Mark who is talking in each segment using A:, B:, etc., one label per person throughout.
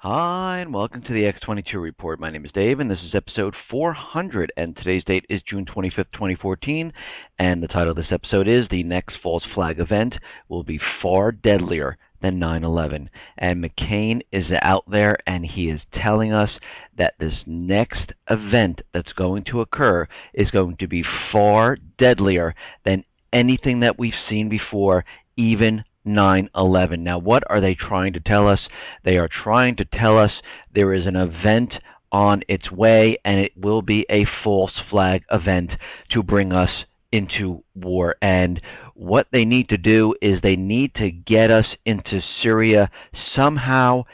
A: Hi, and welcome to the X22 Report. My name is Dave, and this is episode 400, and today's date is June 25th, 2014, and the title of this episode is The Next False Flag Event Will Be Far Deadlier Than 9/11. And McCain is out there, and he is telling us that this next event that's going to occur is going to be far deadlier than anything that we've seen before, even 9/11. Now, what are they trying to tell us? They are trying to tell us there is an event on its way, and it will be a false flag event to bring us into war. And what they need to do is they need to get us into Syria somehow,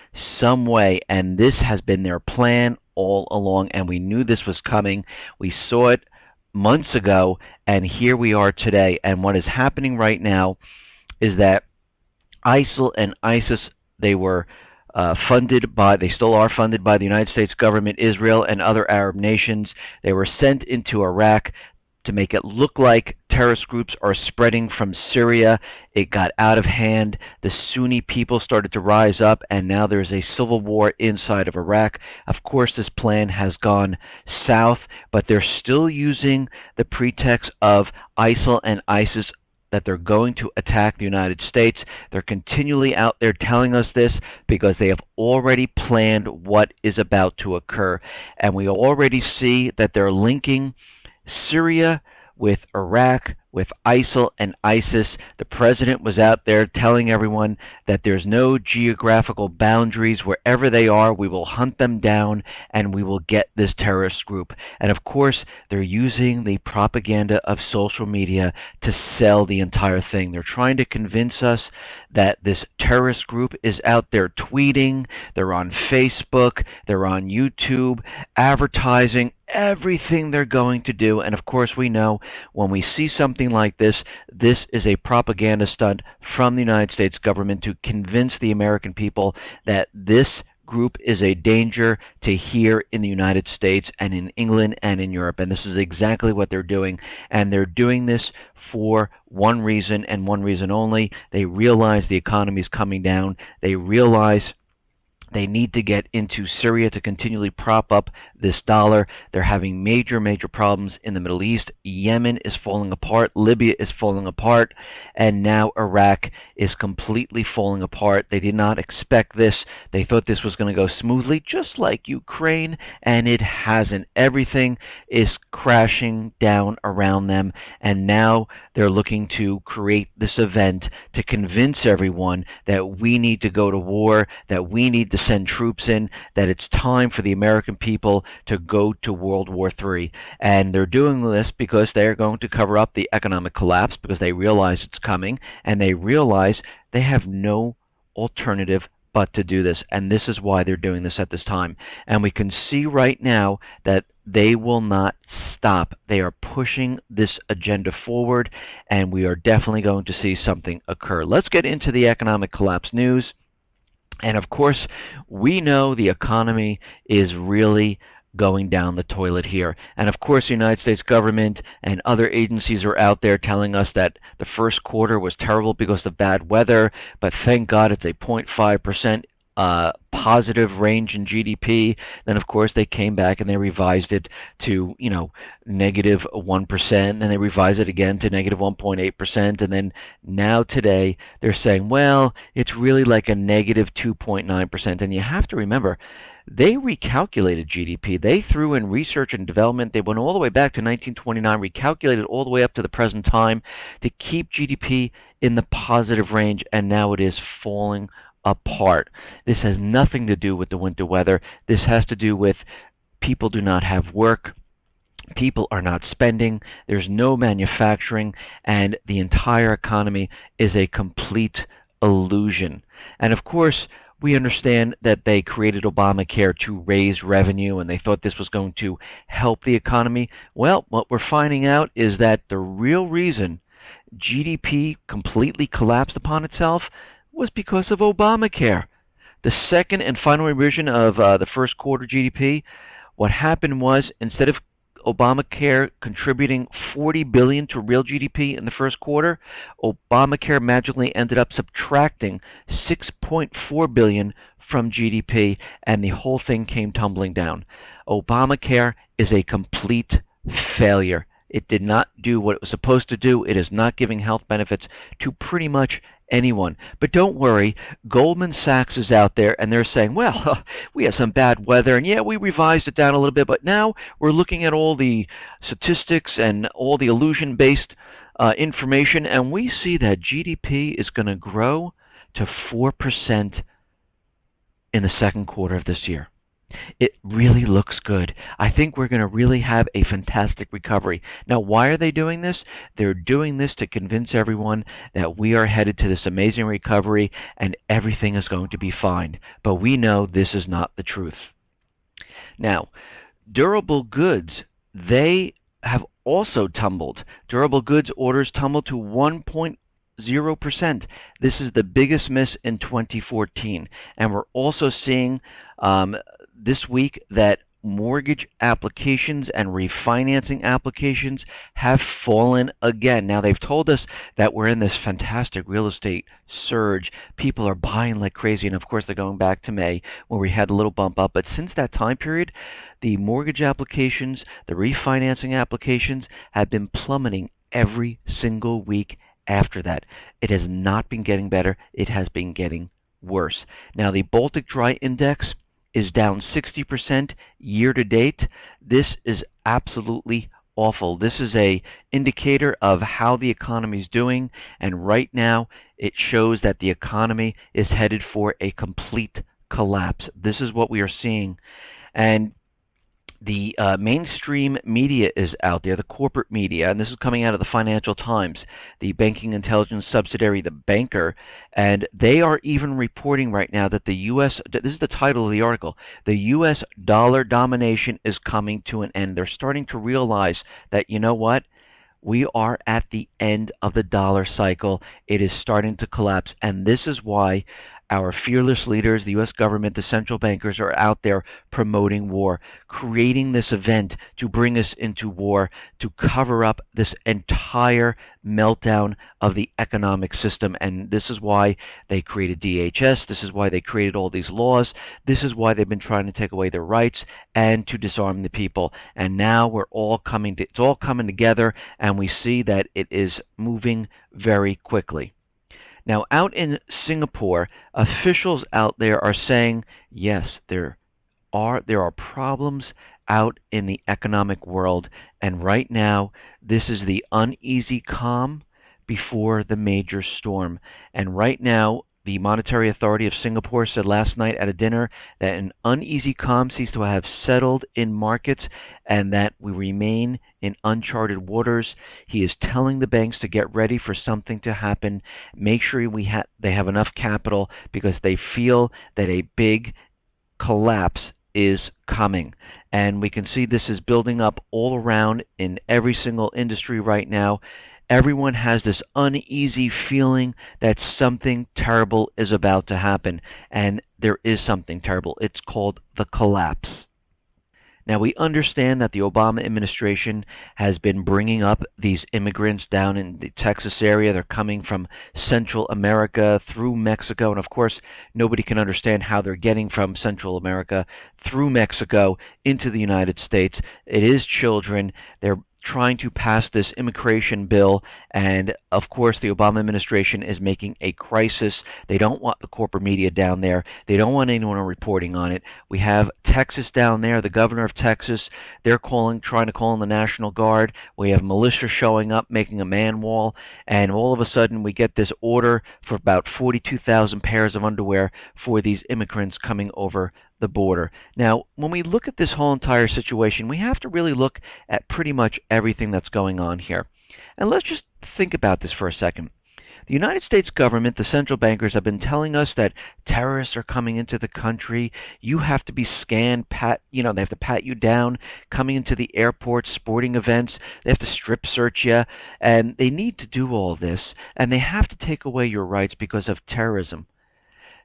A: some way, and this has been their plan all along, and we knew this was coming. We saw it months ago, and here we are today. And what is happening right now is that ISIL and ISIS, they were they still are funded by the United States government, Israel, and other Arab nations. They were sent into Iraq to make it look like terrorist groups are spreading from Syria. It got out of hand. The Sunni people started to rise up, and now there's a civil war inside of Iraq. Of course, this plan has gone south, but they're still using the pretext of ISIL and ISIS that they're going to attack the United States. They're continually out there telling us this because they have already planned what is about to occur. And we already see that they're linking Syria with Iraq, with ISIL and ISIS. The president was out there telling everyone that there's no geographical boundaries. Wherever they are, we will hunt them down and we will get this terrorist group. And of course, they're using the propaganda of social media to sell the entire thing. They're trying to convince us that this terrorist group is out there tweeting, they're on Facebook, they're on YouTube, advertising everything they're going to do. And of course, we know when we see something like this, this is a propaganda stunt from the United States government to convince the American people that this group is a danger to here in the United States and in England and in Europe. And this is exactly what they're doing. And they're doing this for one reason and one reason only. They realize the economy is coming down. They realize they need to get into Syria to continually prop up this dollar. They're having major problems in the Middle East. Yemen is falling apart. Libya is falling apart. And now Iraq is completely falling apart. They did not expect this. They thought this was going to go smoothly, just like Ukraine, and it hasn't. Everything is crashing down around them, and now they're looking to create this event to convince everyone that we need to go to war, that we need to send troops in, that it's time for the American people to go to World War III. And they're doing this because they're going to cover up the economic collapse, because they realize it's coming, and they realize they have no alternative but to do this. And this is why they're doing this at this time. And we can see right now that they will not stop. They are pushing this agenda forward, and we are definitely going to see something occur. Let's get into the economic collapse news. And of course, we know the economy is really going down the toilet here. And of course, the United States government and other agencies are out there telling us that the first quarter was terrible because of bad weather, but thank God it's a 0.5% positive range in GDP. Then of course they came back and they revised it to negative 1%, and they revised it again to negative 1.8%, and then now today they're saying, well, it's really like a negative 2.9%. And you have to remember, they recalculated GDP. They threw in research and development. They went all the way back to 1929, recalculated all the way up to the present time to keep GDP in the positive range, and now it is falling apart. This has nothing to do with the winter weather. This has to do with people do not have work. People are not spending. There's no manufacturing, and the entire economy is a complete illusion. And of course, we understand that they created Obamacare to raise revenue, and they thought this was going to help the economy. Well, what we're finding out is that the real reason GDP completely collapsed upon itself was because of Obamacare. The second and final revision of the first quarter GDP, what happened was, instead of Obamacare contributing $40 billion to real GDP in the first quarter, Obamacare magically ended up subtracting $6.4 billion from GDP, and the whole thing came tumbling down. Obamacare is a complete failure. It did not do what it was supposed to do. It is not giving health benefits to pretty much anyone. But don't worry, Goldman Sachs is out there and they're saying, well, we had some bad weather and yeah, we revised it down a little bit, but now we're looking at all the statistics and all the illusion-based information, and we see that GDP is going to grow to 4% in the second quarter of this year. It really looks good. I think we're going to really have a fantastic recovery. Now, why are they doing this? They're doing this to convince everyone that we are headed to this amazing recovery and everything is going to be fine. But we know this is not the truth. Now, durable goods, they have also tumbled. Durable goods orders tumbled to 1.0%. This is the biggest miss in 2014. And we're also seeing this week that mortgage applications and refinancing applications have fallen again. Now, they've told us that we're in this fantastic real estate surge. People are buying like crazy, and of course they're going back to May where we had a little bump up. But since that time period, the mortgage applications, the refinancing applications have been plummeting every single week after that. It has not been getting better. It has been getting worse. Now, the Baltic Dry Index is down 60% year to date. This is absolutely awful. This is a indicator of how the economy is doing, and right now it shows that the economy is headed for a complete collapse. This is what we are seeing. And the mainstream media is out there, the corporate media, and this is coming out of the Financial Times, the banking intelligence subsidiary, The Banker, and they are even reporting right now that the U.S., this is the title of the article, the U.S. dollar domination is coming to an end. They're starting to realize that, you know what? We are at the end of the dollar cycle. It is starting to collapse, and this is why our fearless leaders, the U.S. government, the central bankers are out there promoting war, creating this event to bring us into war, to cover up this entire meltdown of the economic system. And this is why they created DHS. This is why they created all these laws. This is why they've been trying to take away their rights and to disarm the people. And now we're all it's all coming together, and we see that it is moving very quickly. Now, out in Singapore, officials out there are saying, yes, there are problems out in the economic world, and right now, this is the uneasy calm before the major storm. And right now, the Monetary Authority of Singapore said last night at a dinner that an uneasy calm seems to have settled in markets and that we remain in uncharted waters. He is telling the banks to get ready for something to happen. Make sure they have enough capital because they feel that a big collapse is coming. And we can see this is building up all around in every single industry right now. Everyone has this uneasy feeling that something terrible is about to happen, and there is something terrible. It's called the collapse. Now, we understand that the Obama administration has been bringing up these immigrants down in the Texas area. They're coming from Central America through Mexico, and of course, nobody can understand how they're getting from Central America through Mexico into the United States. It is children. They're trying to pass this immigration bill, and of course the Obama administration is making a crisis. They don't want the corporate media down there. They don't want anyone reporting on it. We have Texas down there, the governor of Texas, they're trying to call in the National Guard. We have militia showing up, making a man wall, and all of a sudden we get this order for about 42,000 pairs of underwear for these immigrants coming over the border. Now, when we look at this whole entire situation, we have to really look at pretty much everything that's going on here. And let's just think about this for a second. The United States government, the central bankers, have been telling us that terrorists are coming into the country. You have to be scanned, they have to pat you down, coming into the airport, sporting events. They have to strip search you, and they need to do all this, and they have to take away your rights because of terrorism.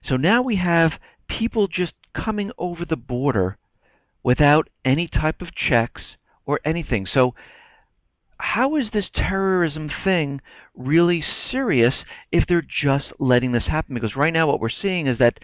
A: So now we have people just coming over the border without any type of checks or anything. So how is this terrorism thing really serious if they're just letting this happen? Because right now what we're seeing is that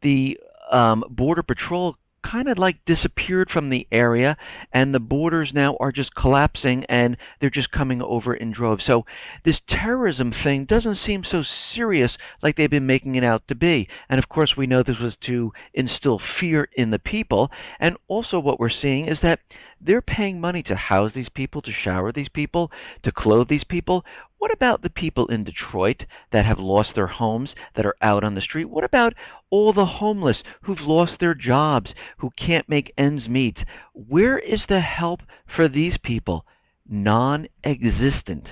A: the Border Patrol kind of like disappeared from the area, and the borders now are just collapsing, and they're just coming over in droves. So this terrorism thing doesn't seem so serious like they've been making it out to be. And of course we know this was to instill fear in the people. And also what we're seeing is that they're paying money to house these people, to shower these people, to clothe these people. What about the people in Detroit that have lost their homes, that are out on the street? What about all the homeless who've lost their jobs, who can't make ends meet? Where is the help for these people? Non-existent.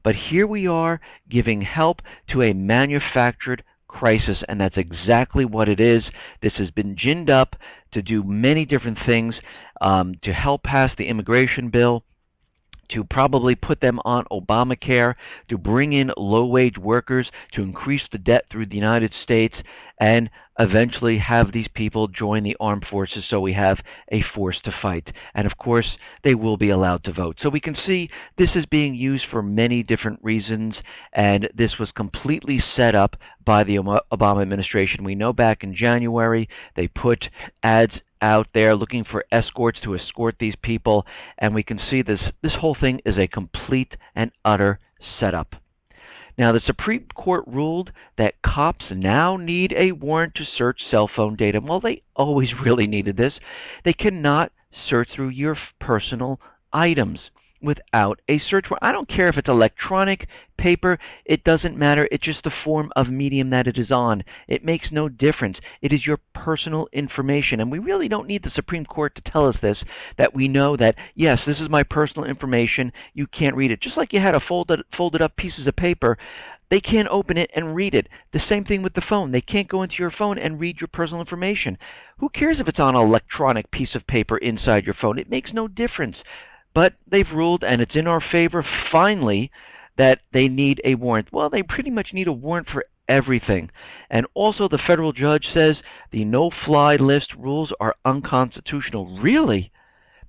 A: But here we are giving help to a manufactured crisis, and that's exactly what it is. This has been ginned up to do many different things, to help pass the immigration bill, to probably put them on Obamacare, to bring in low-wage workers, to increase the debt through the United States, and eventually have these people join the armed forces so we have a force to fight. And of course, they will be allowed to vote. So we can see this is being used for many different reasons, and this was completely set up by the Obama administration. We know back in January, they put ads out there looking for escorts to escort these people, and we can see this whole thing is a complete and utter setup. Now, the Supreme Court ruled that cops now need a warrant to search cell phone data. Well, they always really needed this. They cannot search through your personal items without a search warrant. I don't care if it's electronic, paper, it doesn't matter. It's just the form of medium that it is on. It makes no difference. It is your personal information. And we really don't need the Supreme Court to tell us this, that we know that, yes, this is my personal information. You can't read it. Just like you had a folded up pieces of paper, they can't open it and read it. The same thing with the phone. They can't go into your phone and read your personal information. Who cares if it's on an electronic piece of paper inside your phone? It makes no difference. But they've ruled, and it's in our favor, finally, that they need a warrant. Well, they pretty much need a warrant for everything. And also the federal judge says the no-fly list rules are unconstitutional. Really?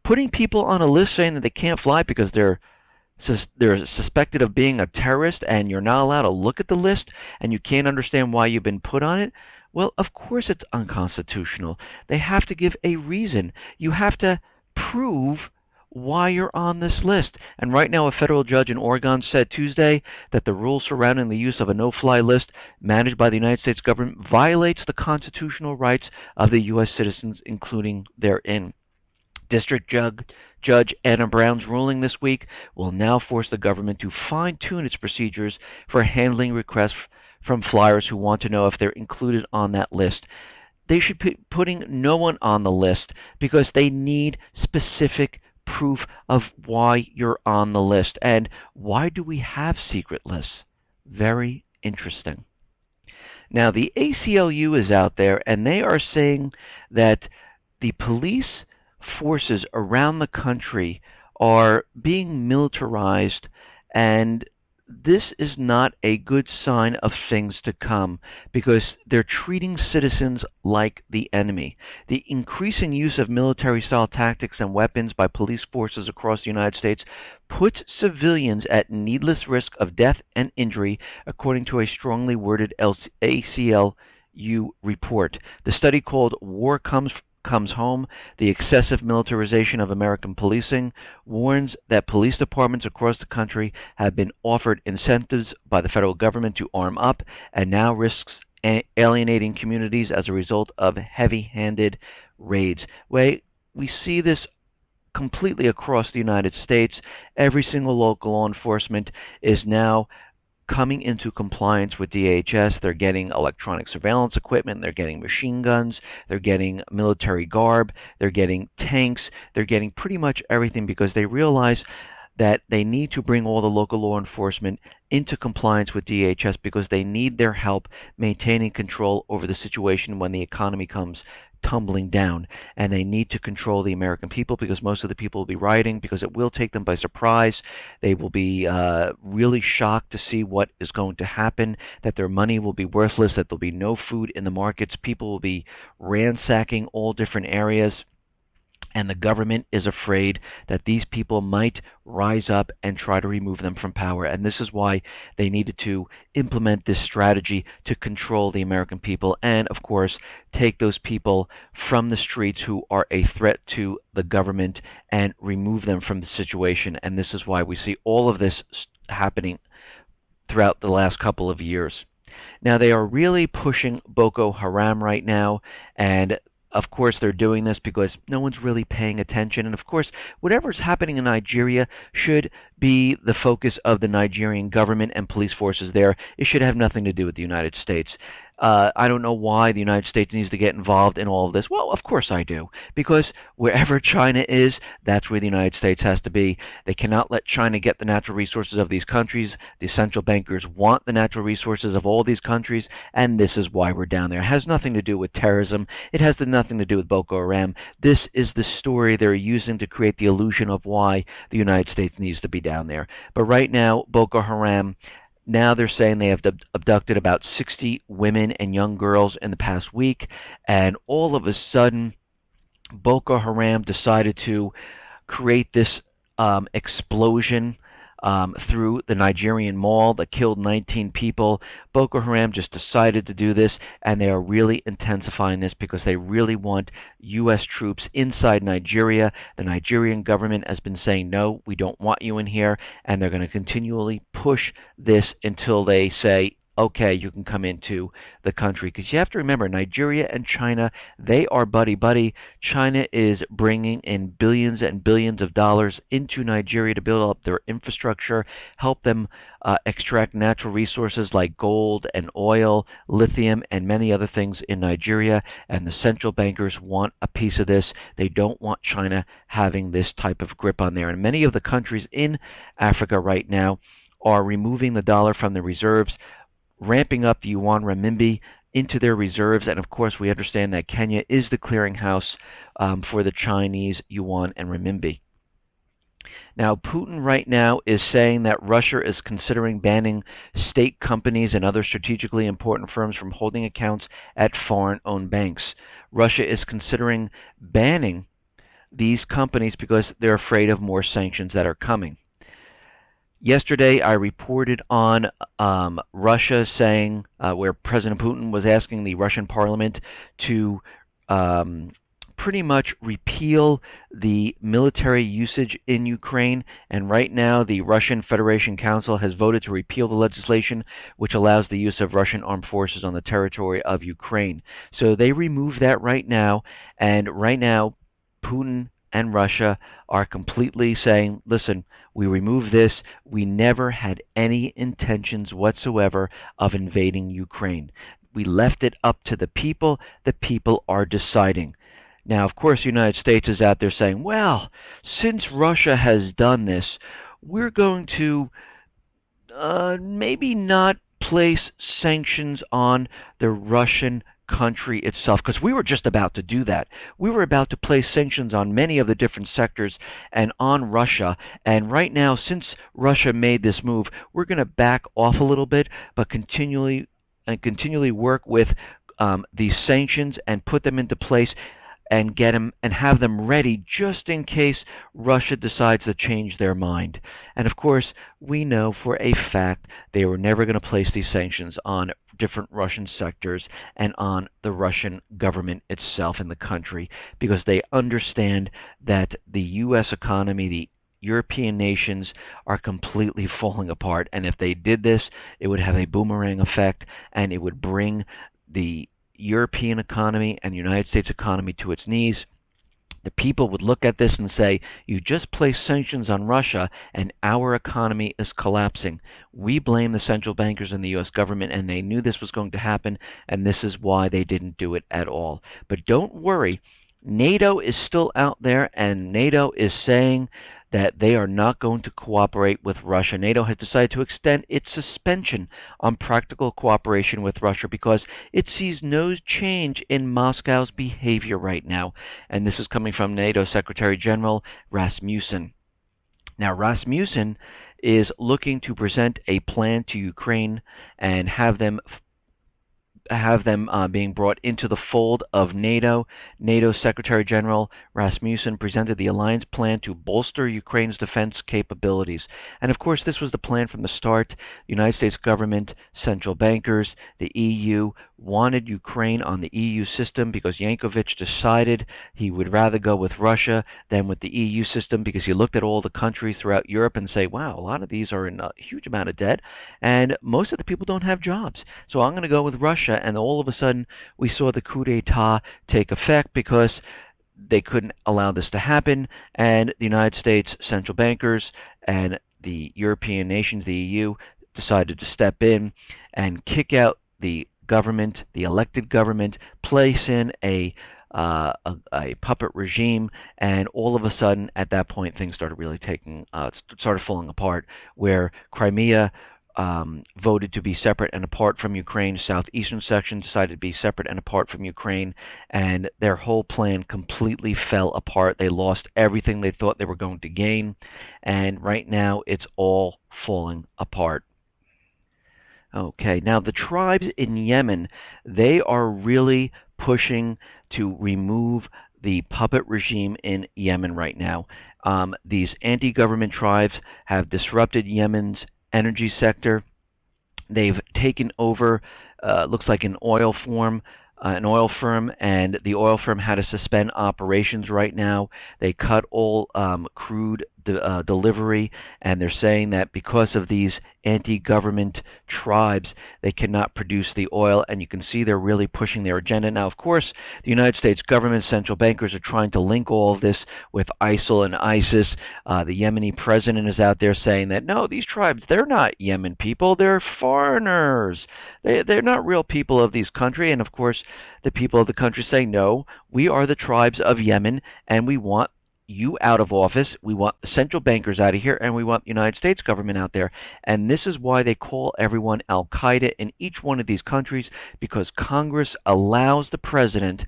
A: Putting people on a list saying that they can't fly because they're suspected of being a terrorist, and you're not allowed to look at the list, and you can't understand why you've been put on it? Well, of course it's unconstitutional. They have to give a reason. You have to prove why you're on this list. And right now a federal judge in Oregon said Tuesday that the rule surrounding the use of a no-fly list managed by the United States government violates the constitutional rights of the U.S. citizens, including therein. District Judge Anna Brown's ruling this week will now force the government to fine-tune its procedures for handling requests from flyers who want to know if they're included on that list. They should be putting no one on the list because they need specific proof of why you're on the list. And why do we have secret lists? Very interesting. Now, the ACLU is out there, and they are saying that the police forces around the country are being militarized, and this is not a good sign of things to come because they're treating citizens like the enemy. The increasing use of military-style tactics and weapons by police forces across the United States puts civilians at needless risk of death and injury, according to a strongly worded ACLU report. The study called War Comes Home, the excessive militarization of American policing, warns that police departments across the country have been offered incentives by the federal government to arm up and now risks alienating communities as a result of heavy-handed raids. We see this completely across the United States. Every single local law enforcement is now coming into compliance with DHS. They're getting electronic surveillance equipment, they're getting machine guns, they're getting military garb, they're getting tanks, they're getting pretty much everything because they realize that they need to bring all the local law enforcement into compliance with DHS because they need their help maintaining control over the situation when the economy comes tumbling down. And they need to control the American people because most of the people will be rioting because it will take them by surprise. They will be really shocked to see what is going to happen, that their money will be worthless, that there will be no food in the markets. People will be ransacking all different areas. And the government is afraid that these people might rise up and try to remove them from power. And this is why they needed to implement this strategy to control the American people and, of course, take those people from the streets who are a threat to the government and remove them from the situation. And this is why we see all of this happening throughout the last couple of years. Now, they are really pushing Boko Haram right now, and of course, they're doing this because no one's really paying attention. And of course, whatever's happening in Nigeria should be the focus of the Nigerian government and police forces there. It should have nothing to do with the United States. I don't know why the United States needs to get involved in all of this. Well, of course I do. Because wherever China is, that's where the United States has to be. They cannot let China get the natural resources of these countries. The central bankers want the natural resources of all these countries, and this is why we're down there. It has nothing to do with terrorism. It has nothing to do with Boko Haram. This is the story they're using to create the illusion of why the United States needs to be down there. But right now, Boko Haram, now they're saying they have abducted about 60 women and young girls in the past week, and all of a sudden, Boko Haram decided to create this explosion through the Nigerian mall that killed 19 people. Boko Haram just decided to do this, and they are really intensifying this because they really want U.S. troops inside Nigeria. The Nigerian government has been saying, no, we don't want you in here, and they're going to continually push this until they say, okay, you can come into the country. Because you have to remember, Nigeria and China, they are buddy-buddy. China is bringing in billions and billions of dollars into Nigeria to build up their infrastructure, help them extract natural resources like gold and oil, lithium, and many other things in Nigeria. And the central bankers want a piece of this. They don't want China having this type of grip on there. And many of the countries in Africa right now are removing the dollar from the reserves, ramping up the yuan renminbi into their reserves. And of course, we understand that Kenya is the clearinghouse for the Chinese yuan and renminbi. Now, Putin right now is saying that Russia is considering banning state companies and other strategically important firms from holding accounts at foreign-owned banks. Russia is considering banning these companies because they're afraid of more sanctions that are coming. Yesterday, I reported on Russia saying, where President Putin was asking the Russian parliament to pretty much repeal the military usage in Ukraine. And right now, the Russian Federation Council has voted to repeal the legislation which allows the use of Russian armed forces on the territory of Ukraine. So they removed that right now, and right now, Putin and Russia are completely saying, listen, we removed this. We never had any intentions whatsoever of invading Ukraine. We left it up to the people. The people are deciding. Now, of course, the United States is out there saying, well, since Russia has done this, we're going to maybe not place sanctions on the Russian country itself, because we were just about to do that. We were about to place sanctions on many of the different sectors and on Russia, and right now, since Russia made this move, we're going to back off a little bit, but continually work with these sanctions and put them into place and get them and have them ready just in case Russia decides to change their mind. And of course, we know for a fact they were never going to place these sanctions on different Russian sectors and on the Russian government itself in the country, because they understand that the U.S. economy, the European nations are completely falling apart. And if they did this, it would have a boomerang effect, and it would bring the European economy and the United States economy to its knees. The people would look at this and say, you just placed sanctions on Russia and our economy is collapsing. We blame the central bankers and the U.S. government, and they knew this was going to happen, and this is why they didn't do it at all. But don't worry, NATO is still out there, and NATO is saying that they are not going to cooperate with Russia. NATO has decided to extend its suspension on practical cooperation with Russia because it sees no change in Moscow's behavior right now. And this is coming from NATO Secretary General Rasmussen. Now, Rasmussen is looking to present a plan to Ukraine and have them have them being brought into the fold of NATO. NATO Secretary General Rasmussen presented the alliance plan to bolster Ukraine's defense capabilities. And of course, this was the plan from the start. The United States government, central bankers, the EU wanted Ukraine on the EU system because Yankovic decided he would rather go with Russia than with the EU system, because he looked at all the countries throughout Europe and say, wow, a lot of these are in a huge amount of debt, and most of the people don't have jobs. So I'm going to go with Russia. And all of a sudden, we saw the coup d'etat take effect because they couldn't allow this to happen, and the United States central bankers and the European nations, the EU, decided to step in and kick out the government, the elected government, place in a puppet regime, and all of a sudden, at that point, things started really started falling apart, where Crimea voted to be separate and apart from Ukraine. Southeastern section decided to be separate and apart from Ukraine, and their whole plan completely fell apart. They lost everything they thought they were going to gain, and right now it's all falling apart. Okay, now the tribes in Yemen, they are really pushing to remove the puppet regime in Yemen right now. These anti-government tribes have disrupted Yemen's energy sector. They've taken over, looks like an oil firm, and the oil firm had to suspend operations right now. They cut all crude delivery, and they're saying that because of these anti-government tribes, they cannot produce the oil, and you can see they're really pushing their agenda. Now, of course, the United States government, central bankers are trying to link all of this with ISIL and ISIS. The Yemeni president is out there saying that, no, these tribes, they're not Yemen people, they're foreigners. They're not real people of these country. And of course, the people of the country say, no, we are the tribes of Yemen, and we want you out of office, we want the central bankers out of here, and we want the United States government out there. And this is why they call everyone Al-Qaeda in each one of these countries, because Congress allows the president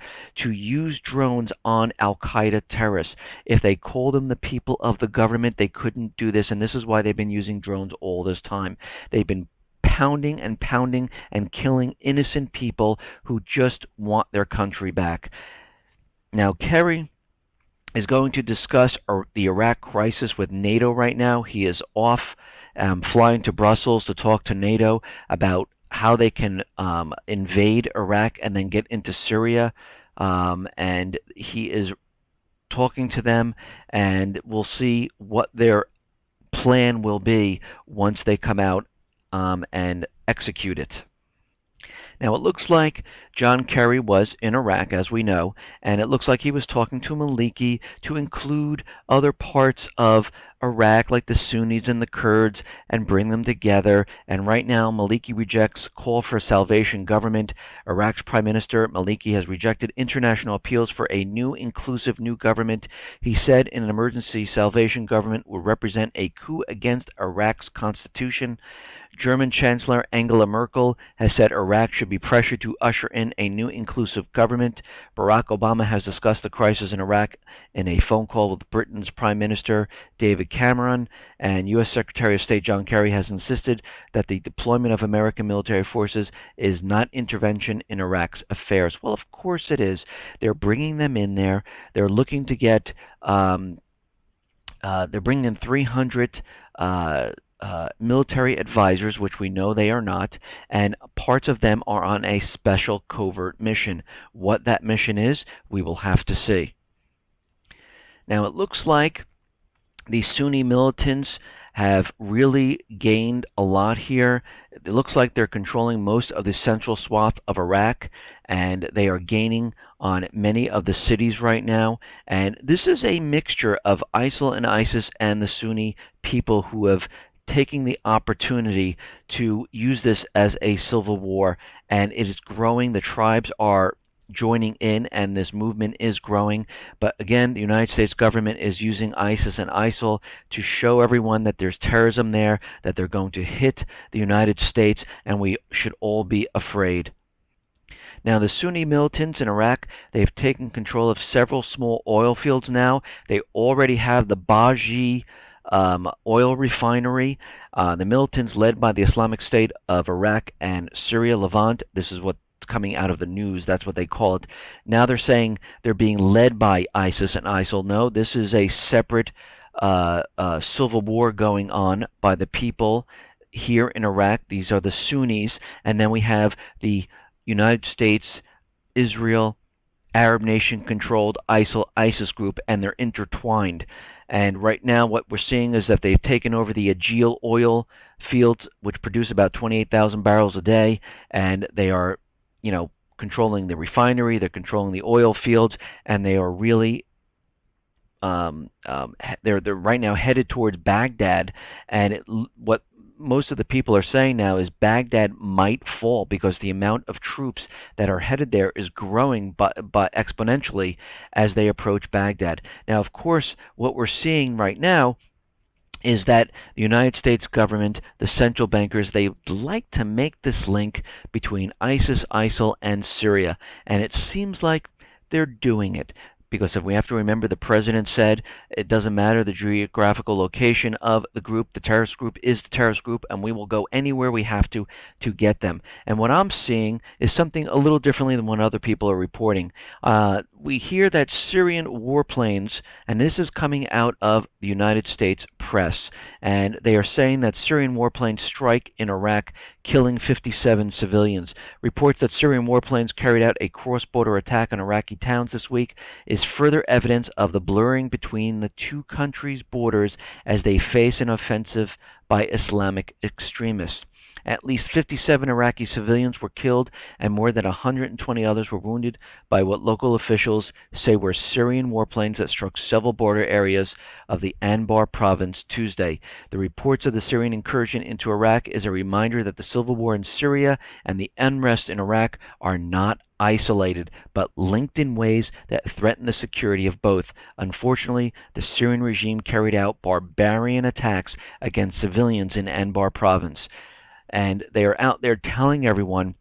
A: to use drones on Al-Qaeda terrorists. If they called them the people of the government, they couldn't do this, and this is why they've been using drones all this time. They've been pounding and pounding and killing innocent people who just want their country back. Now, Kerry is going to discuss the Iraq crisis with NATO right now. He is off flying to Brussels to talk to NATO about how they can invade Iraq and then get into Syria. And he is talking to them, and we'll see what their plan will be once they come out and execute it. Now, it looks like John Kerry was in Iraq, as we know, and it looks like he was talking to Maliki to include other parts of Iraq, like the Sunnis and the Kurds, and bring them together. And right now, Maliki rejects call for a salvation government. Iraq's Prime Minister Maliki has rejected international appeals for a new, inclusive new government. He said an emergency salvation government will represent a coup against Iraq's constitution. German Chancellor Angela Merkel has said Iraq should be pressured to usher in a new inclusive government. Barack Obama has discussed the crisis in Iraq in a phone call with Britain's Prime Minister David Cameron, and U.S. Secretary of State John Kerry has insisted that the deployment of American military forces is not intervention in Iraq's affairs. Well, of course it is. They're bringing them in there. They're looking to get, they're bringing in 300 military advisors, which we know they are not, and parts of them are on a special covert mission. What that mission is, we will have to see. Now, it looks like the Sunni militants have really gained a lot here. It looks like they're controlling most of the central swath of Iraq, and they are gaining on many of the cities right now. And this is a mixture of ISIL and ISIS and the Sunni people who have taking the opportunity to use this as a civil war, and it is growing. The tribes are joining in, and this movement is growing. But again, the United States government is using ISIS and ISIL to show everyone that there's terrorism there, that they're going to hit the United States, and we should all be afraid. Now, the Sunni militants in Iraq, they've taken control of several small oil fields now. They already have the Baji oil refinery. The militants led by the Islamic State of Iraq and Syria Levant, this is what coming out of the news. That's what they call it. Now they're saying they're being led by ISIS and ISIL. No, this is a separate civil war going on by the people here in Iraq. These are the Sunnis, and then we have the United States, Israel, Arab nation-controlled ISIS group, and they're intertwined. And right now what we're seeing is that they've taken over the Ageil oil fields, which produce about 28,000 barrels a day, and they are, controlling the refinery, they're controlling the oil fields, and they are really they're right now headed towards Baghdad, and what most of the people are saying now is Baghdad might fall because the amount of troops that are headed there is growing but exponentially as they approach Baghdad. Now, of course, what we're seeing right now is that the United States government, the central bankers, they like to make this link between ISIS, ISIL, and Syria, and it seems like they're doing it. Because if we have to remember, the president said it doesn't matter the geographical location of the group, the terrorist group is the terrorist group, and we will go anywhere we have to get them. And what I'm seeing is something a little differently than what other people are reporting. We hear that Syrian warplanes, and this is coming out of the United States press, and they are saying that Syrian warplanes strike in Iraq, killing 57 civilians. Reports that Syrian warplanes carried out a cross-border attack on Iraqi towns this week is further evidence of the blurring between the two countries' borders as they face an offensive by Islamic extremists. At least 57 Iraqi civilians were killed and more than 120 others were wounded by what local officials say were Syrian warplanes that struck several border areas of the Anbar province Tuesday. The reports of the Syrian incursion into Iraq is a reminder that the civil war in Syria and the unrest in Iraq are not isolated, but linked in ways that threaten the security of both. Unfortunately, the Syrian regime carried out barbarian attacks against civilians in Anbar province. And they are out there telling everyone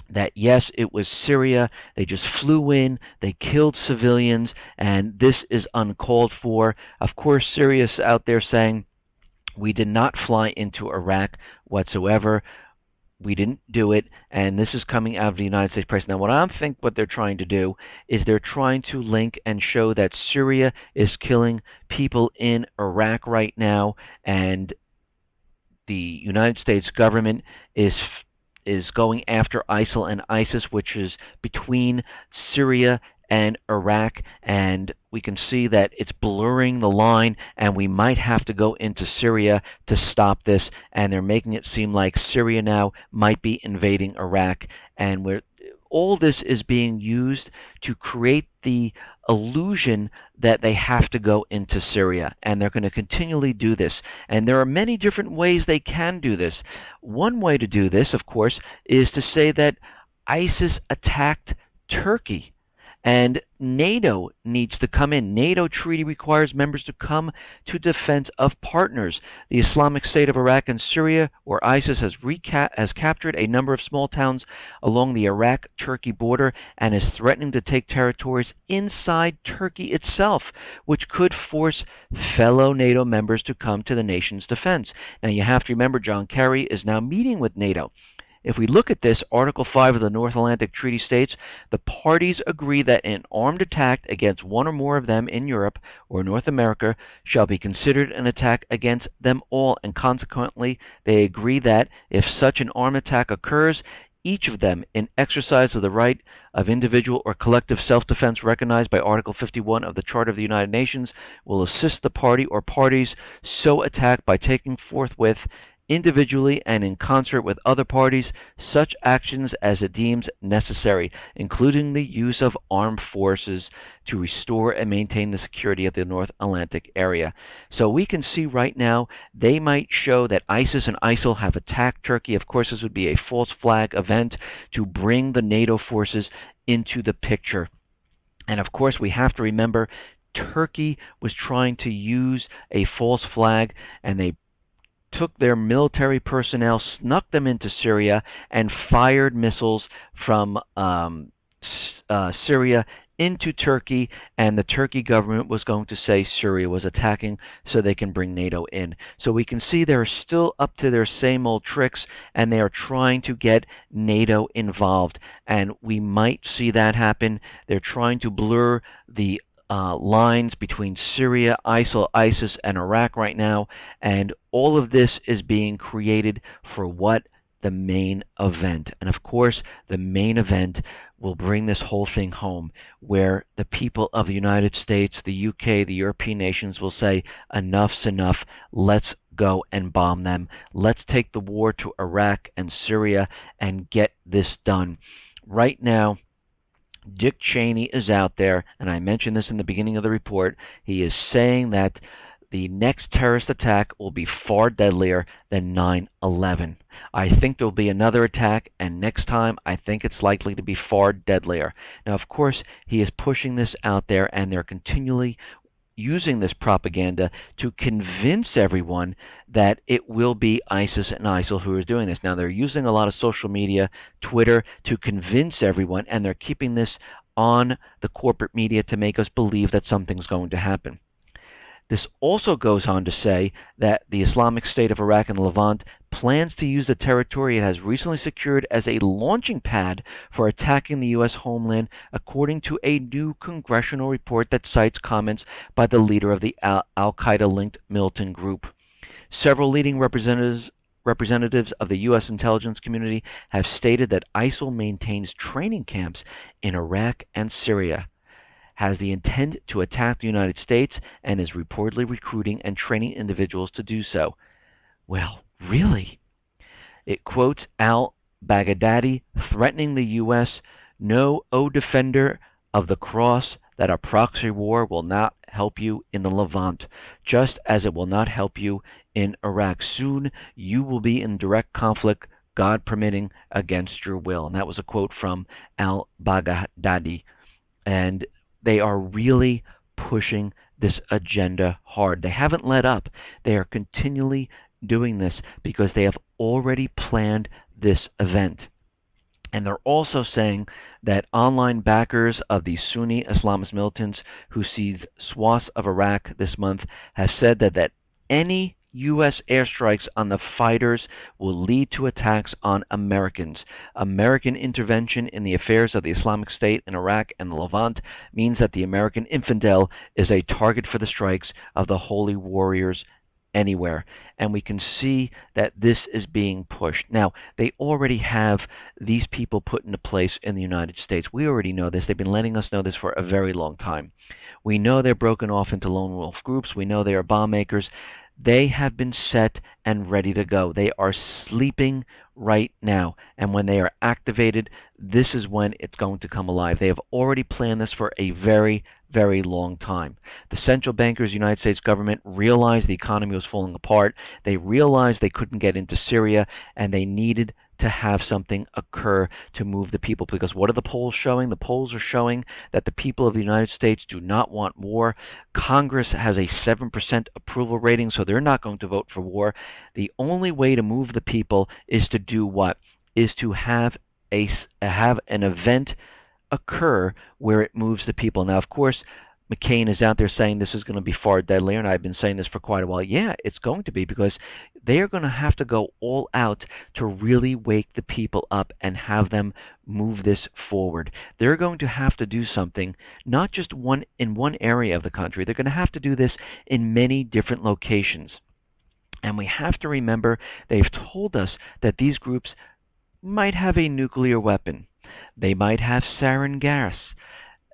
A: that yes, it was Syria, they just flew in, they killed civilians, and this is uncalled for. Of course, Syria's out there saying, we did not fly into Iraq whatsoever. We didn't do it, and this is coming out of the United States press. Now, what I think what they're trying to do is they're trying to link and show that Syria is killing people in Iraq right now, and the United States government is going after ISIL and ISIS, which is between Syria and Iraq, and we can see that it's blurring the line, and we might have to go into Syria to stop this, and they're making it seem like Syria now might be invading Iraq, and all this is being used to create the illusion that they have to go into Syria, and they're going to continually do this. And there are many different ways they can do this. One way to do this, of course, is to say that ISIS attacked Turkey, and NATO needs to come in. NATO treaty requires members to come to defense of partners. The Islamic State of Iraq and Syria, or ISIS, has captured a number of small towns along the Iraq-Turkey border and is threatening to take territories inside Turkey itself, which could force fellow NATO members to come to the nation's defense. Now, you have to remember, John Kerry is now meeting with NATO. If we look at this, Article 5 of the North Atlantic Treaty states, the parties agree that an armed attack against one or more of them in Europe or North America shall be considered an attack against them all, and consequently they agree that if such an armed attack occurs, each of them, in exercise of the right of individual or collective self-defense recognized by Article 51 of the Charter of the United Nations, will assist the party or parties so attacked by taking forthwith, individually and in concert with other parties, such actions as it deems necessary, including the use of armed forces to restore and maintain the security of the North Atlantic area. So we can see right now they might show that ISIS and ISIL have attacked Turkey. Of course, this would be a false flag event to bring the NATO forces into the picture. And of course, we have to remember Turkey was trying to use a false flag, and they took their military personnel, snuck them into Syria, and fired missiles from Syria into Turkey, and the Turkey government was going to say Syria was attacking so they can bring NATO in. So we can see they're still up to their same old tricks, and they are trying to get NATO involved. And we might see that happen. They're trying to blur the lines between Syria, ISIL, ISIS, and Iraq right now, and all of this is being created for what? The main event. And of course, the main event will bring this whole thing home, where the people of the United States, the UK, the European nations will say, enough's enough, let's go and bomb them. Let's take the war to Iraq and Syria and get this done. Right now, Dick Cheney is out there, and I mentioned this in the beginning of the report. He is saying that the next terrorist attack will be far deadlier than 9/11. I think there will be another attack, and next time I think it's likely to be far deadlier. Now, of course, he is pushing this out there, and they're continually using this propaganda to convince everyone that it will be ISIS and ISIL who is doing this. Now, they're using a lot of social media, Twitter, to convince everyone, and they're keeping this on the corporate media to make us believe that something's going to happen. This also goes on to say that the Islamic State of Iraq and Levant plans to use the territory it has recently secured as a launching pad for attacking the U.S. homeland, according to a new congressional report that cites comments by the leader of the al-Qaeda-linked militant group. Several leading representatives of the U.S. intelligence community have stated that ISIL maintains training camps in Iraq and Syria, has the intent to attack the United States, and is reportedly recruiting and training individuals to do so. Well, really? It quotes al-Baghdadi threatening the U.S., "Know, O defender of the cross, that a proxy war will not help you in the Levant, just as it will not help you in Iraq. Soon you will be in direct conflict, God permitting, against your will." And that was a quote from al-Baghdadi. And they are really pushing this agenda hard. They haven't let up. They are continually doing this because they have already planned this event. And they're also saying that online backers of the Sunni Islamist militants who seized swaths of Iraq this month have said that any U.S. airstrikes on the fighters will lead to attacks on Americans. American intervention in the affairs of the Islamic State in Iraq and the Levant means that the American infidel is a target for the strikes of the holy warriors anywhere. And we can see that this is being pushed. Now, they already have these people put into place in the United States. We already know this. They've been letting us know this for a very long time. We know they're broken off into lone wolf groups. We know they are bomb makers. They have been set and ready to go. They are sleeping right now. And when they are activated, this is when it's going to come alive. They have already planned this for a very, very long time. The central bankers, United States government, realized the economy was falling apart. They realized they couldn't get into Syria, and they needed to have something occur to move the people. Because what are the polls showing? The polls are showing that the people of the United States do not want war. Congress has a 7% approval rating, so they're not going to vote for war. The only way to move the people is to do what? Is to have an event occur where it moves the people. Now, of course, McCain is out there saying this is going to be far deadlier, and I've been saying this for quite a while. Yeah, it's going to be, because they are going to have to go all out to really wake the people up and have them move this forward. They're going to have to do something, not just in one area of the country. They're going to have to do this in many different locations. And we have to remember, they've told us that these groups might have a nuclear weapon. They might have sarin gas,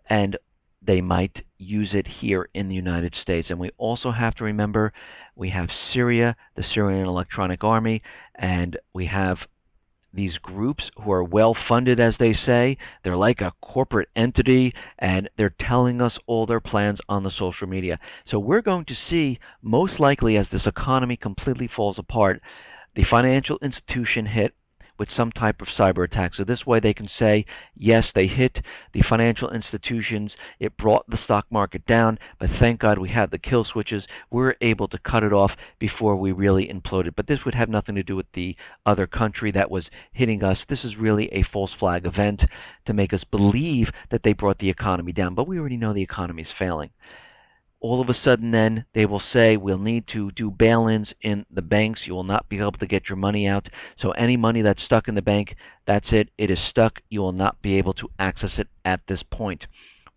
A: and they might use it here in the United States. And we also have to remember, we have Syria, the Syrian Electronic Army, and we have these groups who are well funded, as they say. They're like a corporate entity, and they're telling us all their plans on the social media. So we're going to see, most likely, as this economy completely falls apart, the financial institution hit. with some type of cyber attack. So this way they can say, yes, they hit the financial institutions, it brought the stock market down, but thank God we had the kill switches. We were able to cut it off before we really imploded. But this would have nothing to do with the other country that was hitting us. This is really a false flag event to make us believe that they brought the economy down, but we already know the economy is failing. All of a sudden then they will say we'll need to do bail-ins in the banks. You will not be able to get your money out. So any money that's stuck in the bank, that's it. It is stuck. You will not be able to access it at this point.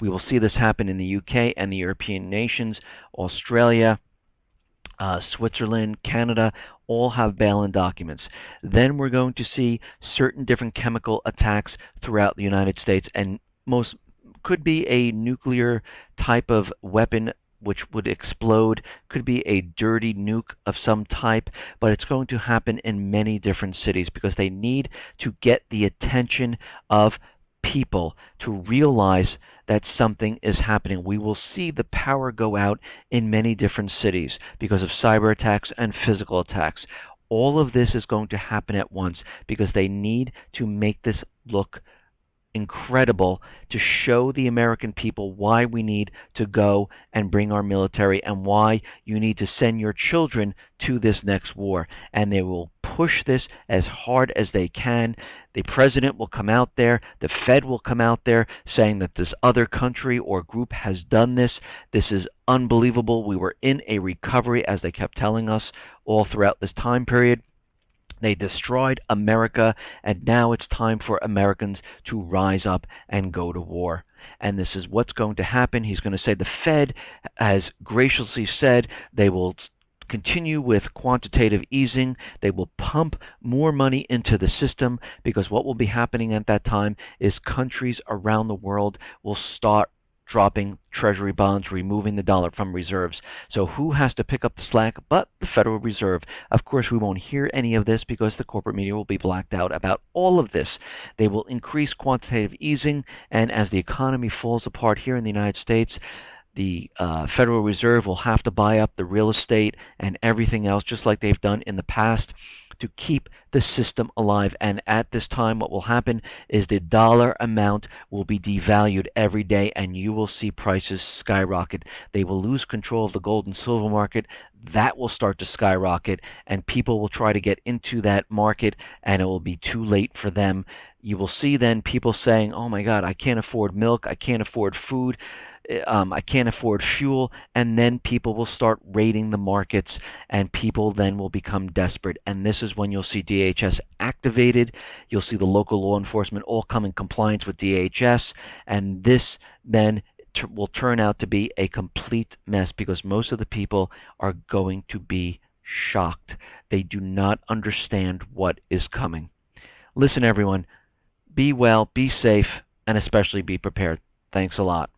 A: We will see this happen in the UK and the European nations. Australia, Switzerland, Canada, all have bail-in documents. Then we're going to see certain different chemical attacks throughout the United States, and most could be a nuclear type of weapon which would explode, could be a dirty nuke of some type, but it's going to happen in many different cities because they need to get the attention of people to realize that something is happening. We will see the power go out in many different cities because of cyber attacks and physical attacks. All of this is going to happen at once because they need to make this look incredible to show the American people why we need to go and bring our military and why you need to send your children to this next war. And they will push this as hard as they can. The president will come out there, the Fed will come out there saying that this other country or group has done this. This is unbelievable. We were in a recovery, as they kept telling us all throughout this time period. They destroyed America, and now it's time for Americans to rise up and go to war. And this is what's going to happen. He's going to say the Fed has graciously said they will continue with quantitative easing. They will pump more money into the system because what will be happening at that time is countries around the world will start dropping treasury bonds, removing the dollar from reserves. So who has to pick up the slack but the Federal Reserve? Of course, we won't hear any of this because the corporate media will be blacked out about all of this. They will increase quantitative easing, and as the economy falls apart here in the United States, the Federal Reserve will have to buy up the real estate and everything else, just like they've done in the past, to keep the system alive. And at this time, what will happen is the dollar amount will be devalued every day, and you will see prices skyrocket. They will lose control of the gold and silver market. That will start to skyrocket, and people will try to get into that market, and it will be too late for them. You will see then people saying, oh my God, I can't afford milk, I can't afford food, I can't afford fuel, and then people will start raiding the markets, and people then will become desperate. And this is when you'll see DHS activated. You'll see the local law enforcement all come in compliance with DHS, and this then will turn out to be a complete mess because most of the people are going to be shocked. They do not understand what is coming. Listen, everyone, be well, be safe, and especially be prepared. Thanks a lot.